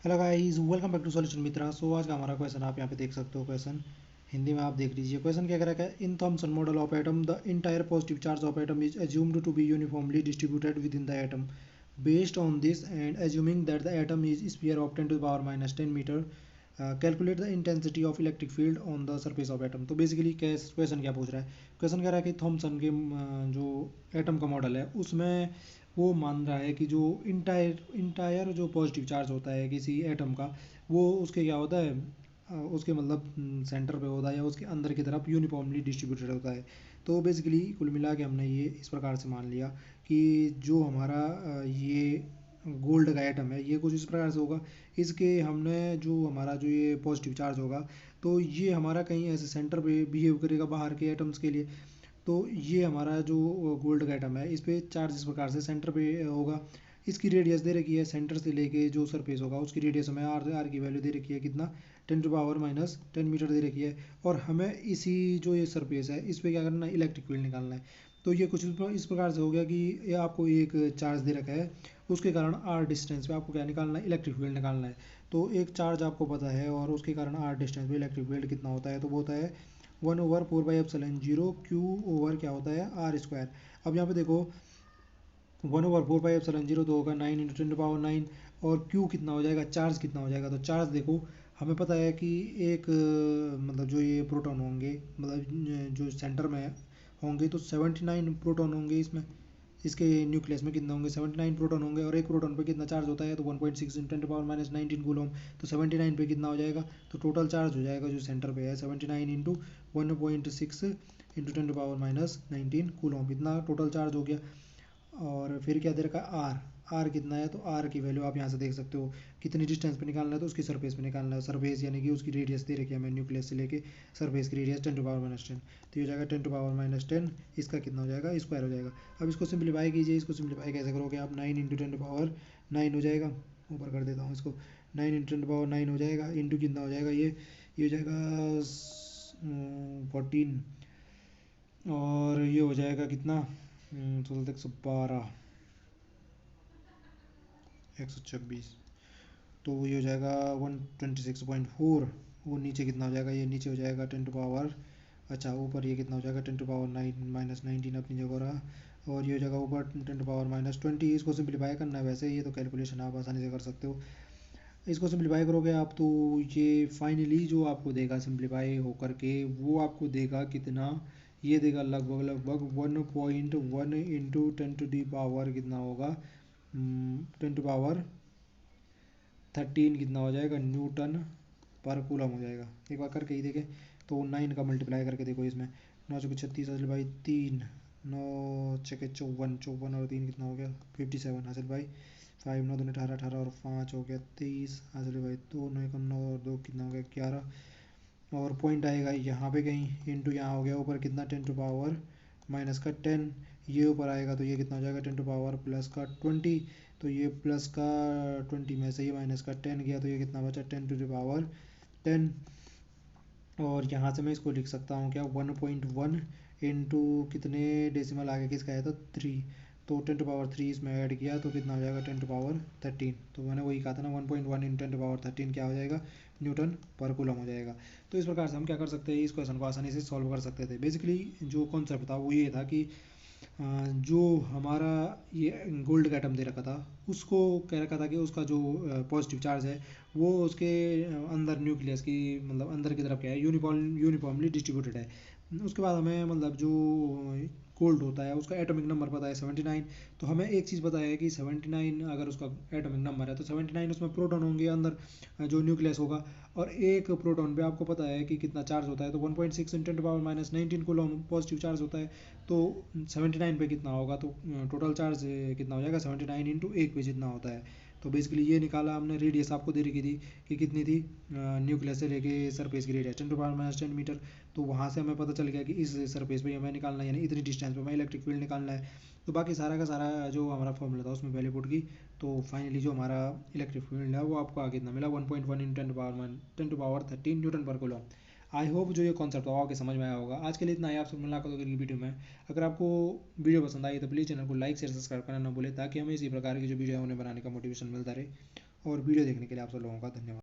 Hello guys, welcome back to solution Mitra. So आज का हमारा क्वेश्चन आप यहाँ पे देख सकते हो। क्वेश्चन हिंदी में आप देख लीजिए। क्वेश्चन क्या कह रहा है? In Thomson model of atom the entire positive charge of atom is assumed to be uniformly distributed with in the atom. Based on this and assuming that the atom is sphere of 10⁻⁻10 metre, calculate the intensity of electric field on the surface of atom. तो basically question क्या पूछ रहा है? Question कह रहा है कि Thompson के जो एटम का मॉडल है उसमें वो मान रहा है कि जो इंटायर जो पॉजिटिव चार्ज होता है किसी एटम का, वो उसके क्या होता है, उसके मतलब सेंटर पे होता है या उसके अंदर की तरफ यूनिफॉर्मली डिस्ट्रीब्यूटेड होता है। तो बेसिकली कुल मिला के हमने ये इस प्रकार से मान लिया कि जो हमारा ये गोल्ड का एटम है ये कुछ इस प्रकार से होगा। इसके हमने जो हमारा जो ये पॉजिटिव चार्ज होगा तो ये हमारा कहीं ऐसे सेंटर पे बिहेव करेगा बाहर के एटम्स के लिए। तो ये हमारा जो गोल्ड का एटम है इस पे चार्ज इस प्रकार से सेंटर पे होगा। इसकी रेडियस दे रखी है, सेंटर से लेके जो सरफेस होगा उसकी रेडियस हमें आर की वैल्यू दे रखी है कितना, 10⁻⁻10 मीटर दे रखी है। और हमें इसी जो ये सरफेस है इस पर क्या करना है, इलेक्ट्रिक फील्ड निकालना है। तो ये कुछ इस प्रकार से हो गया कि ये आपको एक चार्ज दे रखा है, उसके कारण आर डिस्टेंस पे आपको क्या निकालना है, इलेक्ट्रिक फील्ड निकालना है। तो एक चार्ज आपको पता है और उसके कारण आर डिस्टेंस पे इलेक्ट्रिक फील्ड कितना होता है, तो वो होता है 1/4/0 क्यू ओवर क्या होता है, आर स्क्वायर। अब यहाँ पे देखो 1/4/0 तो होगा 9 × 10⁻⁹। और क्यू कितना हो जाएगा, चार्ज कितना हो जाएगा। तो चार्ज देखो हमें पता है कि एक मतलब जो ये प्रोटॉन होंगे, मतलब जो सेंटर में होंगे तो 79 प्रोटॉन होंगे इसमें। इसके न्यूक्लियस में कितने होंगे, 79 प्रोटॉन होंगे। और एक प्रोटॉन पे कितना चार्ज होता है, तो 1.6 × 10⁻⁻19 कूलम। तो 79 पे कितना हो जाएगा, तो टोटल चार्ज हो जाएगा जो सेंटर पे है 79 इंटू 1.6 इंटू 10⁻⁻19 कूलम, इतना टोटल चार्ज हो गया। और फिर क्या दे रखा है, आर। आर कितना है, तो आर की वैल्यू आप यहाँ से देख सकते हो कितनी डिस्टेंस पे निकालना है, तो उसकी सरफेस पे निकालना है। सरफेस यानी कि उसकी रेडियस दे रखी है हमें, न्यूक्लियस से लेके सरफेस की रेडियस 10⁻⁻10। तो ये हो जाएगा 10⁻⁻10, इसका कितना हो जाएगा, स्क्वायर हो जाएगा। अब इसको सिंप्लीफाई कीजिए। इसको सिंप्लीफाई कैसे करोगे आप, 9 इंटू 10⁻9 हो जाएगा। ऊपर कर देता हूँ इसको, 9 इंटू 10⁻9 हो जाएगा, इंटू कितना हो जाएगा, ये हो जाएगा 14। और ये हो जाएगा कितना, 16 112 126। तो ये हो जाएगा 126.4। वो नीचे कितना हो जाएगा, ये नीचे हो जाएगा 10⁻, अच्छा ऊपर ये कितना हो जाएगा 10⁻9 - 19 अपनी जगह रहा। और ये हो जाएगा ऊपर 10⁻-20। इसको सिंप्लीफाई करना है, वैसे ये तो कैलकुलेशन आप आसानी से कर सकते हो। इसको सिंप्लीफाई करोगे आप तो ये फाइनली जो आपको देगा सिंप्लीफाई होकर के, वो आपको देगा कितना, ये देगा लगभग लगभग 1.1 इंटू 10⁻, कितना होगा, 10⁻13 कितना हो जाएगा, न्यूटन पर कूलम हो जाएगा। एक बार करके ही देखें, तो 9 का मल्टीप्लाई करके देखो इसमें, 9 × 36 हासिल भाई 3, 9 × 54, 54 और 3 कितना हो गया 57 हासिल भाई 5, 9 दूनी 18, 18 और 5 हो गया 23 हासिल भाई 2, 9 कम 9 और 2 कितना हो गया 11। और पॉइंट आएगा यहाँ पे कहीं, इंटू यहाँ हो गया ऊपर कितना 10⁻-10, ये ऊपर आएगा तो ये कितना हो जाएगा 10⁻+20। तो ये प्लस का 20 में से ये माइनस का 10 गया, तो ये कितना बचा 10⁻10। और यहाँ से मैं इसको लिख सकता हूँ क्या, 1.1 इंटू कितने डेसिमल आगे किसका है, तो 3। तो 10⁻3 इसमें ऐड किया तो कितना हो जाएगा 10⁻13। तो मैंने वही कहा था ना, 1.1 इंटू 10⁻13 क्या हो जाएगा, न्यूटन पर कूलम हो जाएगा। तो इस प्रकार से हम क्या कर सकते हैं, इस क्वेश्चन को आसानी से सॉल्व कर सकते थे। बेसिकली जो कॉन्सेप्ट था वो ये था कि जो हमारा ये गोल्ड का एटम दे रखा था उसको कह रखा था कि उसका जो पॉजिटिव चार्ज है वो उसके अंदर न्यूक्लियस की मतलब अंदर की तरफ क्या है, यूनिफॉर्मली डिस्ट्रीब्यूटेड है। उसके बाद हमें मतलब जो गोल्ड होता है उसका एटॉमिक नंबर पता है 79। तो हमें एक चीज़ पता है कि 79 अगर उसका एटॉमिक नंबर है तो 79 उसमें प्रोटॉन होंगे अंदर, जो न्यूक्लियस होगा। और एक प्रोटॉन पे आपको पता है कि कितना चार्ज होता है, तो 1.6 × 10⁻-19 कूलम पॉजिटिव चार्ज होता है। तो 79 पे कितना होगा, तो टोटल चार्ज कितना हो जाएगा 79 इंटू 1 पे जितना होता है। तो बेसिकली ये निकाला हमने। रेडियस आपको दे रखी थी कि कितनी थी, न्यूक्लियस से लेके सरफेस की रेडियस 10⁻-10 मीटर। तो वहाँ से हमें पता चल गया कि इस सरफेस पे हमें निकालना है, यानी इतनी डिस्टेंस पे हमें इलेक्ट्रिक फील्ड निकालना है। तो बाकी सारा का सारा जो हमारा फॉर्मूला था उसमें वैल्यू पुट की, तो फाइनली जो हमारा इलेक्ट्रिक फील्ड है वो आपको आगे कितना मिला, 1.1 × 10⁻13 न्यूटन पर कूलम। आई होप जो ये कॉन्सेप्ट होगा आपके समझ में आया होगा। आज के लिए इतना ही, आपसे मुलाकात होगी वीडियो में। अगर आपको वीडियो पसंद आई तो प्लीज़ चैनल को लाइक शेयर सब्सक्राइब करना ना भूलें, ताकि हमें इसी प्रकार की जो वीडियो है उन्हें बनाने का मोटिवेशन मिलता रहे। और वीडियो देखने के लिए आप सब लोगों का धन्यवाद।